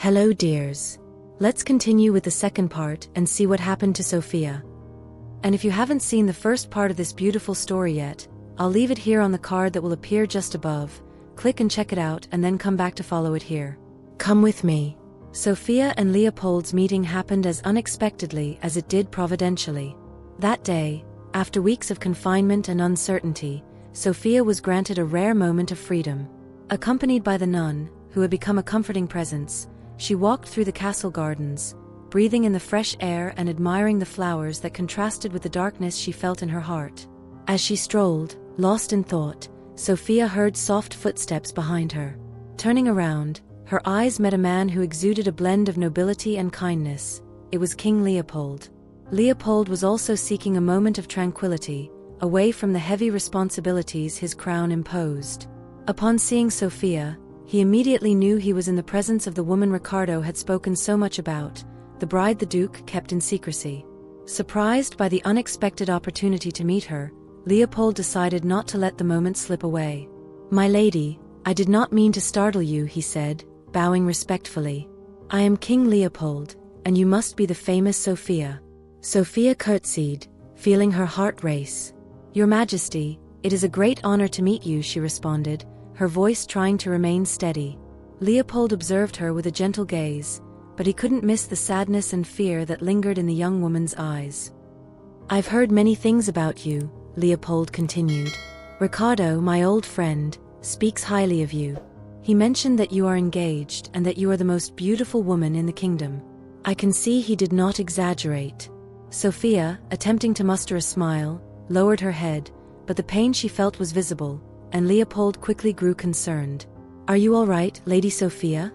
Hello dears. Let's continue with the second part and see what happened to Sofia. And if you haven't seen the first part of this beautiful story yet, I'll leave it here on the card that will appear just above. Click and check it out and then come back to follow it here. Come with me. Sofia and Leopold's meeting happened as unexpectedly as it did providentially. That day, after weeks of confinement and uncertainty, Sofia was granted a rare moment of freedom. Accompanied by the nun, who had become a comforting presence, she walked through the castle gardens, breathing in the fresh air and admiring the flowers that contrasted with the darkness she felt in her heart. As she strolled, lost in thought, Sofia heard soft footsteps behind her. Turning around, her eyes met a man who exuded a blend of nobility and kindness. It was King Leopold. Leopold was also seeking a moment of tranquility, away from the heavy responsibilities his crown imposed. Upon seeing Sofia, he immediately knew he was in the presence of the woman Ricardo had spoken so much about, the bride the Duke kept in secrecy. Surprised by the unexpected opportunity to meet her, Leopold decided not to let the moment slip away. "My lady, I did not mean to startle you," he said, bowing respectfully. "I am King Leopold, and you must be the famous Sofia." Sofia curtsied, feeling her heart race. "Your Majesty, it is a great honor to meet you," she responded, her voice trying to remain steady. Leopold observed her with a gentle gaze, but he couldn't miss the sadness and fear that lingered in the young woman's eyes. "I've heard many things about you," Leopold continued. "Ricardo, my old friend, speaks highly of you. He mentioned that you are engaged and that you are the most beautiful woman in the kingdom." I can see he did not exaggerate. Sofia, attempting to muster a smile, lowered her head, but the pain she felt was visible, and Leopold quickly grew concerned. "Are you all right, Lady Sofia?"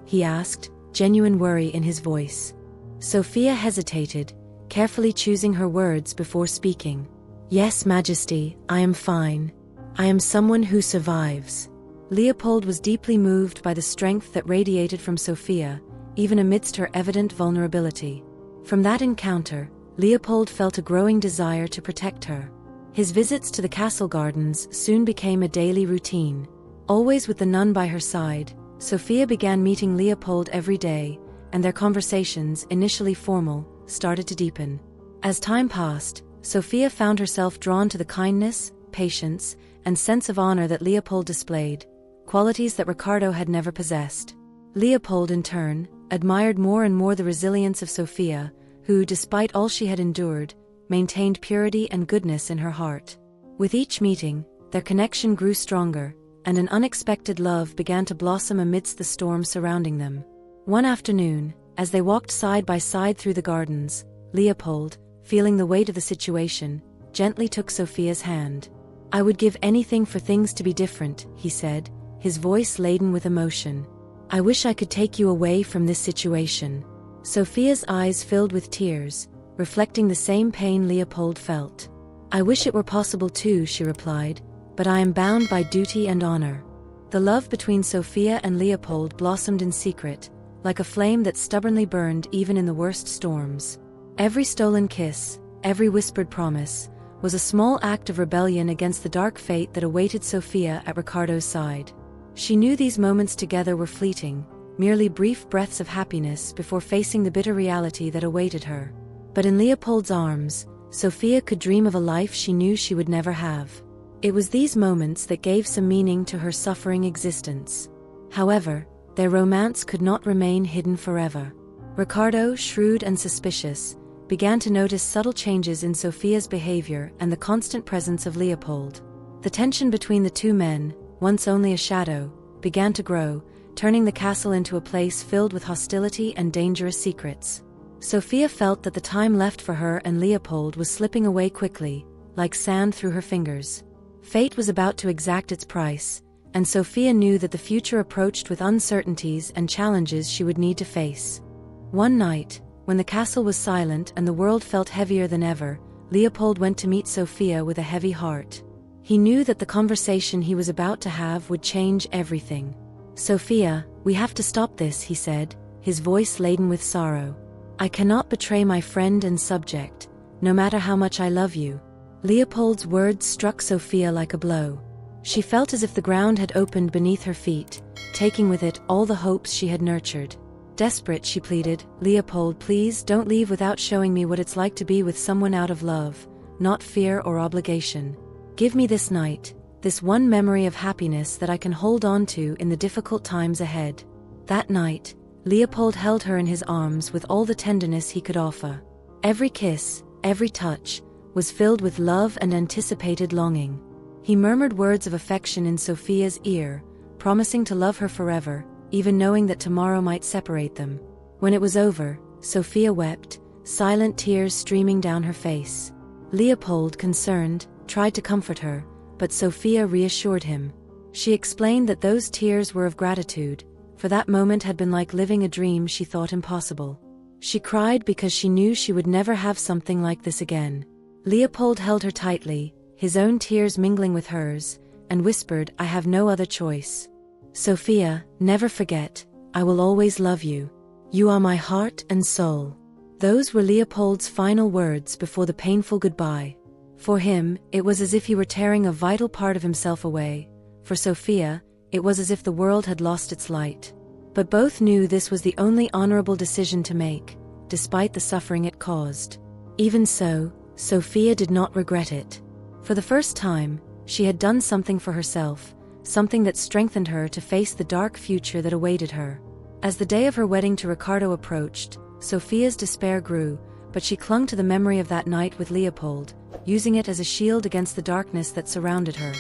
he asked, genuine worry in his voice. Sofia hesitated, carefully choosing her words before speaking. "Yes, Majesty, I am fine. I am someone who survives." Leopold was deeply moved by the strength that radiated from Sofia, even amidst her evident vulnerability. From that encounter, Leopold felt a growing desire to protect her. His visits to the castle gardens soon became a daily routine. Always with the nun by her side, Sofia began meeting Leopold every day, and their conversations, initially formal, started to deepen. As time passed, Sofia found herself drawn to the kindness, patience, and sense of honor that Leopold displayed, qualities that Ricardo had never possessed. Leopold, in turn, admired more and more the resilience of Sofia, who, despite all she had endured, maintained purity and goodness in her heart. With each meeting, their connection grew stronger, and an unexpected love began to blossom amidst the storm surrounding them. One afternoon, as they walked side by side through the gardens, Leopold, feeling the weight of the situation, gently took Sofia's hand. "I would give anything for things to be different," he said, his voice laden with emotion. "I wish I could take you away from this situation." Sofia's eyes filled with tears, reflecting the same pain Leopold felt. "I wish it were possible too," she replied, "but I am bound by duty and honor." The love between Sofia and Leopold blossomed in secret, like a flame that stubbornly burned even in the worst storms. Every stolen kiss, every whispered promise, was a small act of rebellion against the dark fate that awaited Sofia at Ricardo's side. She knew these moments together were fleeting, merely brief breaths of happiness before facing the bitter reality that awaited her. But in Leopold's arms, Sofia could dream of a life she knew she would never have. It was these moments that gave some meaning to her suffering existence. However, their romance could not remain hidden forever. Ricardo, shrewd and suspicious, began to notice subtle changes in Sofia's behavior and the constant presence of Leopold. The tension between the two men, once only a shadow, began to grow, turning the castle into a place filled with hostility and dangerous secrets. Sofia felt that the time left for her and Leopold was slipping away quickly, like sand through her fingers. Fate was about to exact its price, and Sofia knew that the future approached with uncertainties and challenges she would need to face. One night, when the castle was silent and the world felt heavier than ever, Leopold went to meet Sofia with a heavy heart. He knew that the conversation he was about to have would change everything. "Sofia, we have to stop this," he said, his voice laden with sorrow. "I cannot betray my friend and subject, no matter how much I love you." Leopold's words struck Sofia like a blow. She felt as if the ground had opened beneath her feet, taking with it all the hopes she had nurtured. Desperate, she pleaded, "Leopold, please don't leave without showing me what it's like to be with someone out of love, not fear or obligation. Give me this night, this one memory of happiness that I can hold on to in the difficult times ahead." That night, Leopold held her in his arms with all the tenderness he could offer. Every kiss, every touch, was filled with love and anticipated longing. He murmured words of affection in Sofia's ear, promising to love her forever, even knowing that tomorrow might separate them. When it was over, Sofia wept, silent tears streaming down her face. Leopold, concerned, tried to comfort her, but Sofia reassured him. She explained that those tears were of gratitude, for that moment had been like living a dream she thought impossible. She cried because she knew she would never have something like this again. Leopold held her tightly, his own tears mingling with hers, and whispered, "I have no other choice. Sofia, never forget, I will always love you. You are my heart and soul." Those were Leopold's final words before the painful goodbye. For him, it was as if he were tearing a vital part of himself away. For Sofia, it was as if the world had lost its light. But both knew this was the only honorable decision to make, despite the suffering it caused. Even so, Sofia did not regret it. For the first time, she had done something for herself, something that strengthened her to face the dark future that awaited her. As the day of her wedding to Ricardo approached, Sofia's despair grew, but she clung to the memory of that night with Leopold, using it as a shield against the darkness that surrounded her.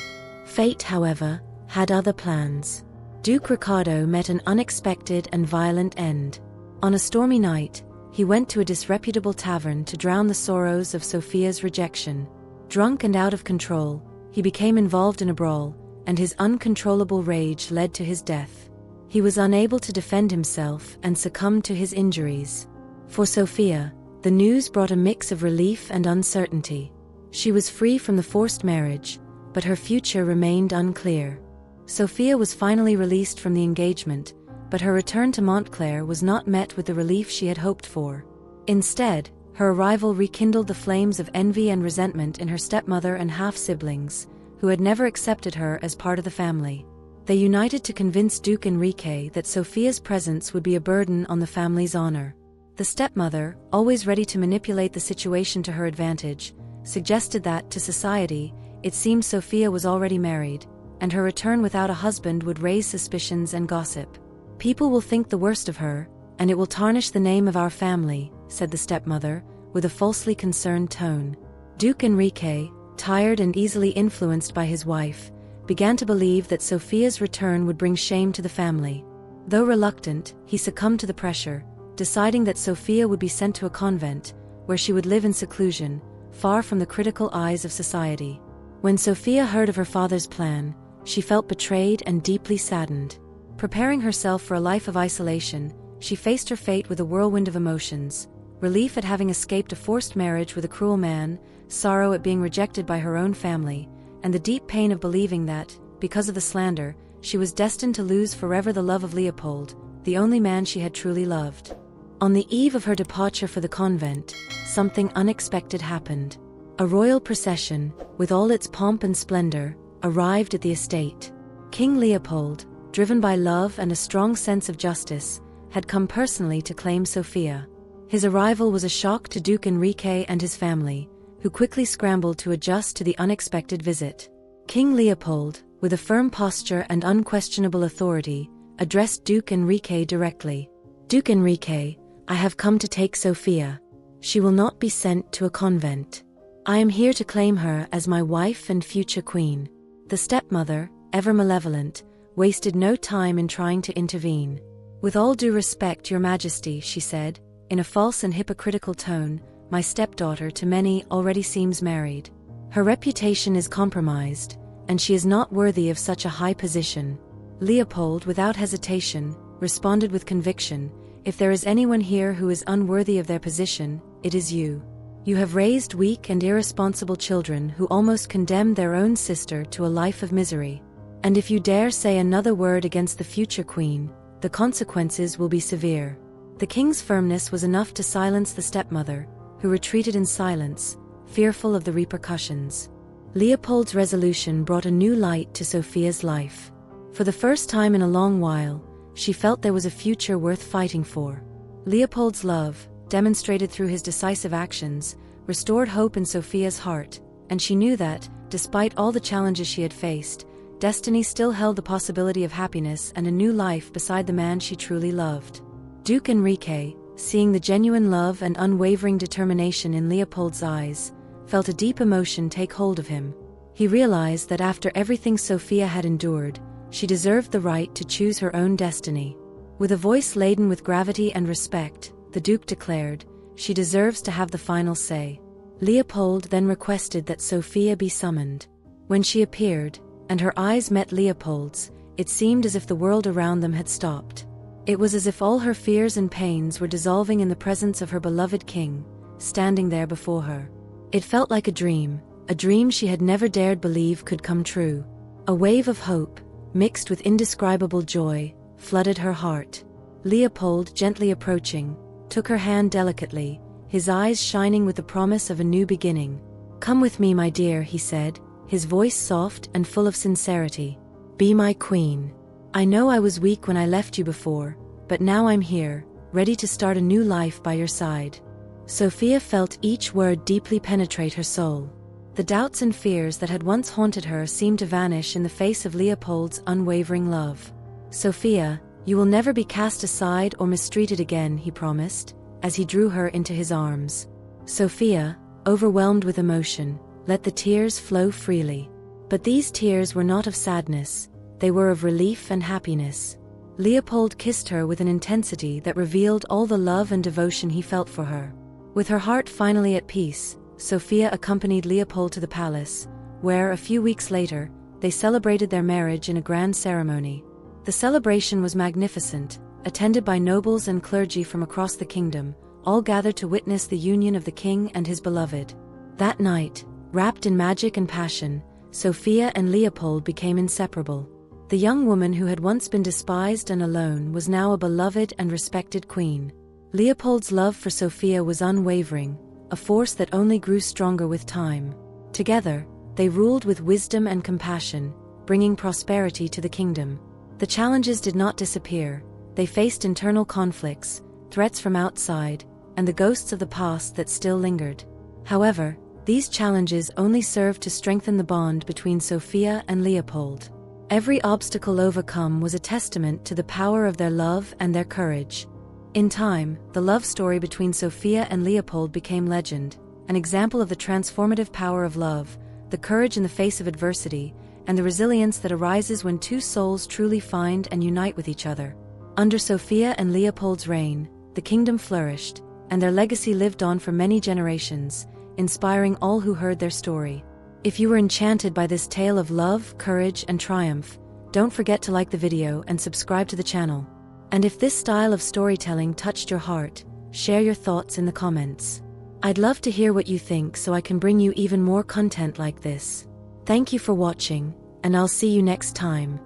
Fate, however, had other plans. Duke Ricardo met an unexpected and violent end. On a stormy night, he went to a disreputable tavern to drown the sorrows of Sofia's rejection. Drunk and out of control, he became involved in a brawl, and his uncontrollable rage led to his death. He was unable to defend himself and succumbed to his injuries. For Sofia, the news brought a mix of relief and uncertainty. She was free from the forced marriage, but her future remained unclear. Sofia was finally released from the engagement, but her return to Montclair was not met with the relief she had hoped for. Instead, her arrival rekindled the flames of envy and resentment in her stepmother and half-siblings, who had never accepted her as part of the family. They united to convince Duke Enrique that Sofia's presence would be a burden on the family's honor. The stepmother, always ready to manipulate the situation to her advantage, suggested that, to society, it seemed Sofia was already married, and her return without a husband would raise suspicions and gossip. "People will think the worst of her, and it will tarnish the name of our family," said the stepmother, with a falsely concerned tone. Duke Enrique, tired and easily influenced by his wife, began to believe that Sofia's return would bring shame to the family. Though reluctant, he succumbed to the pressure, deciding that Sofia would be sent to a convent, where she would live in seclusion, far from the critical eyes of society. When Sofia heard of her father's plan, she felt betrayed and deeply saddened. Preparing herself for a life of isolation, she faced her fate with a whirlwind of emotions: relief at having escaped a forced marriage with a cruel man, sorrow at being rejected by her own family, and the deep pain of believing that, because of the slander, she was destined to lose forever the love of Leopold, the only man she had truly loved. On the eve of her departure for the convent, something unexpected happened. A royal procession, with all its pomp and splendor, arrived at the estate. King Leopold, driven by love and a strong sense of justice, had come personally to claim Sofia. His arrival was a shock to Duke Enrique and his family, who quickly scrambled to adjust to the unexpected visit. King Leopold, with a firm posture and unquestionable authority, addressed Duke Enrique directly. "Duke Enrique, I have come to take Sofia. She will not be sent to a convent. I am here to claim her as my wife and future queen." The stepmother, ever malevolent, wasted no time in trying to intervene. "With all due respect, Your Majesty," she said, in a false and hypocritical tone, "my stepdaughter to many already seems married. Her reputation is compromised, and she is not worthy of such a high position." Leopold, without hesitation, responded with conviction, "If there is anyone here who is unworthy of their position, it is you. You have raised weak and irresponsible children who almost condemned their own sister to a life of misery. And if you dare say another word against the future queen, the consequences will be severe." The king's firmness was enough to silence the stepmother, who retreated in silence, fearful of the repercussions. Leopold's resolution brought a new light to Sofia's life. For the first time in a long while, she felt there was a future worth fighting for. Leopold's love, demonstrated through his decisive actions, restored hope in Sofia's heart, and she knew that, despite all the challenges she had faced, destiny still held the possibility of happiness and a new life beside the man she truly loved. Duke Enrique, seeing the genuine love and unwavering determination in Leopold's eyes, felt a deep emotion take hold of him. He realized that after everything Sofia had endured, she deserved the right to choose her own destiny. With a voice laden with gravity and respect, the Duke declared, "She deserves to have the final say." Leopold then requested that Sofia be summoned. When she appeared, and her eyes met Leopold's, it seemed as if the world around them had stopped. It was as if all her fears and pains were dissolving in the presence of her beloved king, standing there before her. It felt like a dream she had never dared believe could come true. A wave of hope, mixed with indescribable joy, flooded her heart. Leopold, gently approaching, took her hand delicately, his eyes shining with the promise of a new beginning. "Come with me, my dear," he said, his voice soft and full of sincerity. "Be my queen. I know I was weak when I left you before, but now I'm here, ready to start a new life by your side." Sofia felt each word deeply penetrate her soul. The doubts and fears that had once haunted her seemed to vanish in the face of Leopold's unwavering love. "Sofia, you will never be cast aside or mistreated again," he promised, as he drew her into his arms. Sofia, overwhelmed with emotion, let the tears flow freely. But these tears were not of sadness, they were of relief and happiness. Leopold kissed her with an intensity that revealed all the love and devotion he felt for her. With her heart finally at peace, Sofia accompanied Leopold to the palace, where, a few weeks later, they celebrated their marriage in a grand ceremony. The celebration was magnificent, attended by nobles and clergy from across the kingdom, all gathered to witness the union of the king and his beloved. That night, wrapped in magic and passion, Sofia and Leopold became inseparable. The young woman who had once been despised and alone was now a beloved and respected queen. Leopold's love for Sofia was unwavering, a force that only grew stronger with time. Together, they ruled with wisdom and compassion, bringing prosperity to the kingdom. The challenges did not disappear. They faced internal conflicts, threats from outside, and the ghosts of the past that still lingered. However, these challenges only served to strengthen the bond between Sofia and Leopold. Every obstacle overcome was a testament to the power of their love and their courage. In time, the love story between Sofia and Leopold became legend, an example of the transformative power of love, the courage in the face of adversity, and the resilience that arises when two souls truly find and unite with each other. Under Sofia and Leopold's reign, the kingdom flourished, and their legacy lived on for many generations, inspiring all who heard their story. If you were enchanted by this tale of love, courage, and triumph, don't forget to like the video and subscribe to the channel. And if this style of storytelling touched your heart, share your thoughts in the comments. I'd love to hear what you think so I can bring you even more content like this. Thank you for watching, and I'll see you next time.